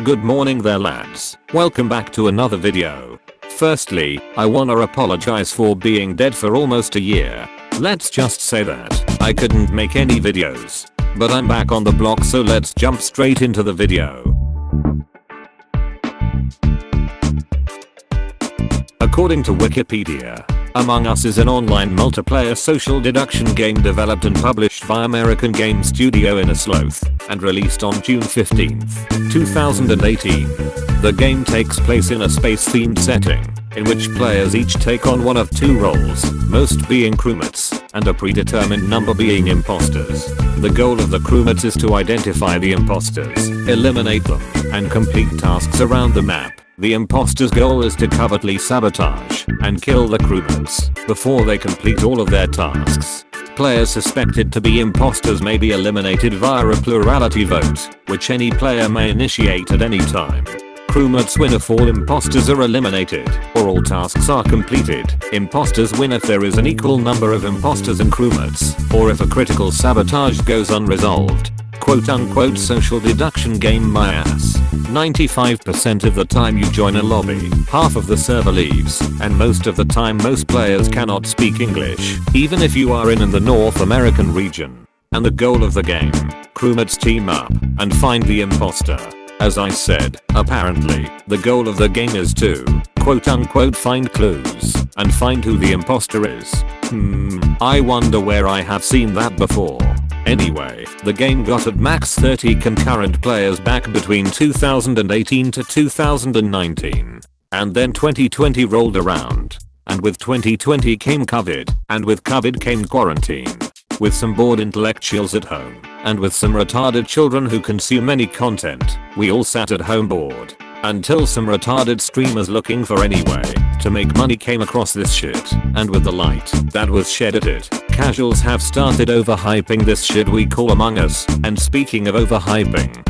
Good morning there lads, welcome back to another video. Firstly, I wanna apologize for being dead for almost a year. Let's just say that I couldn't make any videos. But I'm back on the block, so let's jump straight into the video. According to Wikipedia, Among Us is an online multiplayer social deduction game developed and published by American game studio Inner Sloth and released on June 15th, 2018. The game takes place in a space-themed setting, in which players each take on one of two roles, most being crewmates, and a predetermined number being imposters. The goal of the crewmates is to identify the imposters, eliminate them, and complete tasks around the map. The imposter's goal is to covertly sabotage and kill the crewmates before they complete all of their tasks. Players suspected to be imposters may be eliminated via a plurality vote, which any player may initiate at any time. Crewmates win if all imposters are eliminated, or all tasks are completed. Imposters win if there is an equal number of imposters and crewmates, or if a critical sabotage goes unresolved. Quote unquote social deduction game my ass. 95% of the time you join a lobby, half of the server leaves, and most of the time most players cannot speak English, even if you are in the North American region. And the goal of the game, crewmates team up and find the imposter. As I said, apparently, the goal of the game is to, quote unquote find clues, and find who the imposter is. I wonder where I have seen that before. Anyway, the game got at max 30 concurrent players back between 2018 to 2019. And then 2020 rolled around. And with 2020 came COVID, and with COVID came quarantine. With some bored intellectuals at home, and with some retarded children who consume any content, we all sat at home bored. Until some retarded streamers looking for any way to make money came across this shit, and with the light that was shed at it, casuals have started overhyping this shit we call Among Us. And speaking of overhyping,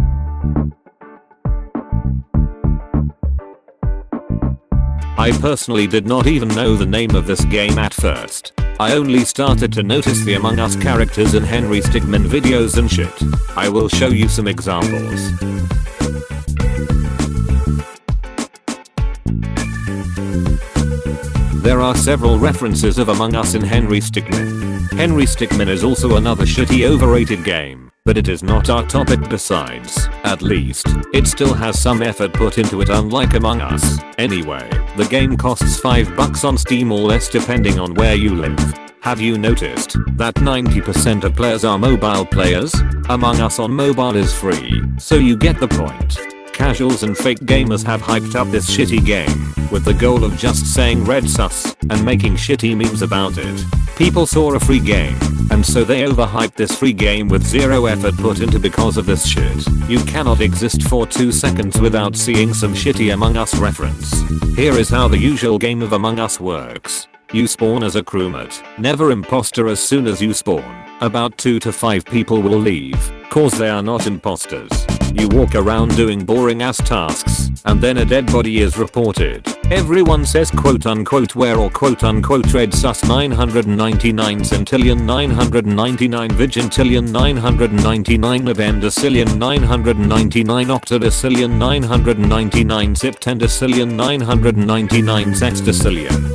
I personally did not even know the name of this game at first. I only started to notice the Among Us characters in Henry Stigman videos and shit. I will show you some examples. There are several references of Among Us in Henry Stigman. Henry Stigman is also another shitty overrated game, but it is not our topic besides, at least, it still has some effort put into it unlike Among Us. Anyway, the game costs $5 on Steam or less depending on where you live. Have you noticed that 90% of players are mobile players? Among Us on mobile is free, so you get the point. Casuals and fake gamers have hyped up this shitty game with the goal of just saying red sus and making shitty memes about it. People saw a free game, and so they overhyped this free game with zero effort put into because of this shit. You cannot exist for 2 seconds without seeing some shitty Among Us reference. Here is how the usual game of Among Us works. You spawn as a crewmate, never imposter. As soon as you spawn, about 2 to 5 people will leave, cause they are not imposters. You walk around doing boring ass tasks, and then a dead body is reported. Everyone says quote unquote where or quote unquote red sus 999 centillion 999 vigintillion 999 novemdecillion 999 octodecillion 999 septendecillion 999 sextecillion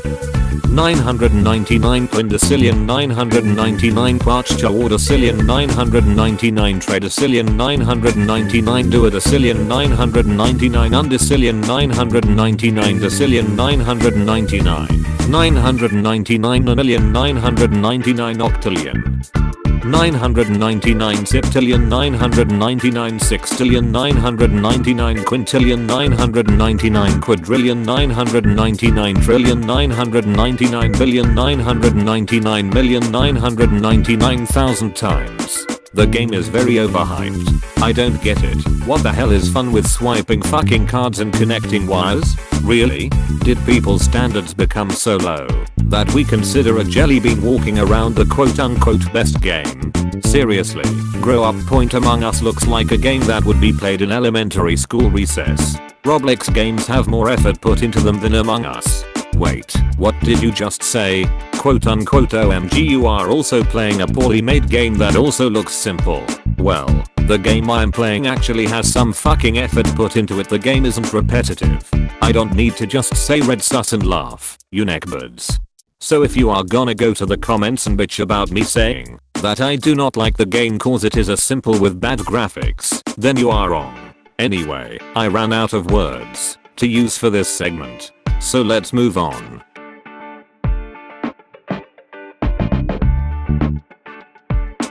999 quindecillion 999 quattuordecillion 999 tridecillion 999 duodecillion 999 undecillion 999 decillion 999 999 nonillion 999 octillion 999 septillion 999 sextillion 999 quintillion 999 quadrillion 999 trillion 999 billion 999 million 999,000 times. The game is very overhyped. I don't get it. What the hell is fun with swiping fucking cards and connecting wires? Really? Did people's standards become so low that we consider a jelly bean walking around the quote unquote best game? Seriously, grow up. Point Among Us looks like a game that would be played in elementary school recess. Roblox games have more effort put into them than Among Us. Wait, what did you just say? Quote unquote OMG, you are also playing a poorly made game that also looks simple. Well, the game I'm playing actually has some fucking effort put into it. The game isn't repetitive. I don't need to just say red sus and laugh, you neckbirds. So if you are gonna go to the comments and bitch about me saying that I do not like the game cause it is a simple with bad graphics, then you are wrong. Anyway, I ran out of words to use for this segment. So let's move on.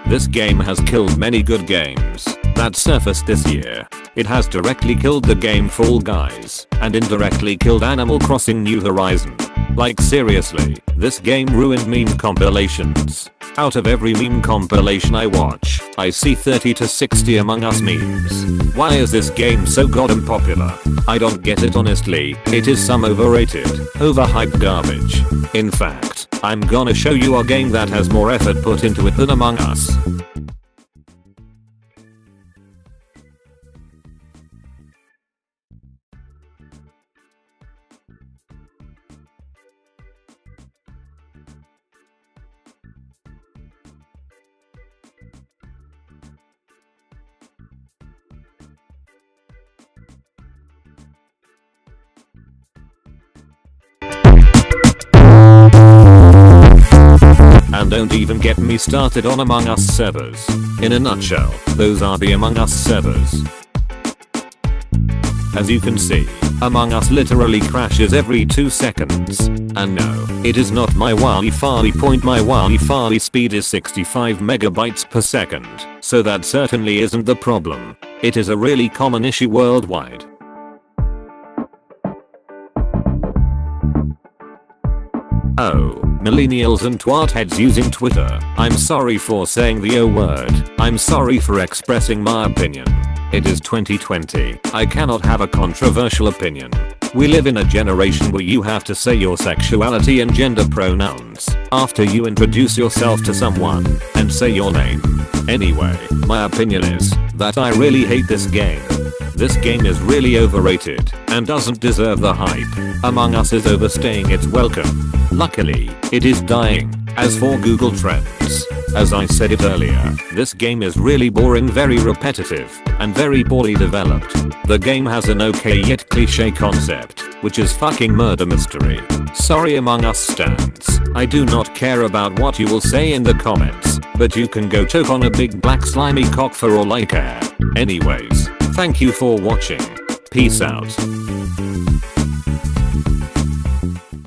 This game has killed many good games that surfaced this year. It has directly killed the game Fall Guys and indirectly killed Animal Crossing New Horizon. Like seriously, this game ruined meme compilations. Out of every meme compilation I watch, I see 30 to 60 Among Us memes. Why is this game so goddamn popular? I don't get it honestly. It is some overrated, overhyped garbage. In fact, I'm gonna show you a game that has more effort put into it than Among Us. And don't even get me started on Among Us servers. In a nutshell, those are the Among Us servers. As you can see, Among Us literally crashes every 2 seconds. And no, it is not my Wi-Fi point. My Wi-Fi speed is 65 megabytes per second, so that certainly isn't the problem. It is a really common issue worldwide. Oh, millennials and twartheads using Twitter, I'm sorry for saying the O word. I'm sorry for expressing my opinion. It is 2020. I cannot have a controversial opinion. We live in a generation where you have to say your sexuality and gender pronouns after you introduce yourself to someone and say your name. Anyway, my opinion is that I really hate this game. This game is really overrated and doesn't deserve the hype. Among Us is overstaying its welcome. Luckily, it is dying. As for Google Trends, as I said it earlier, this game is really boring, very repetitive, and very poorly developed. The game has an okay yet cliche concept, which is fucking murder mystery. Sorry Among Us stans, I do not care about what you will say in the comments, but you can go choke on a big black slimy cock for all I care. Anyways, thank you for watching. Peace out.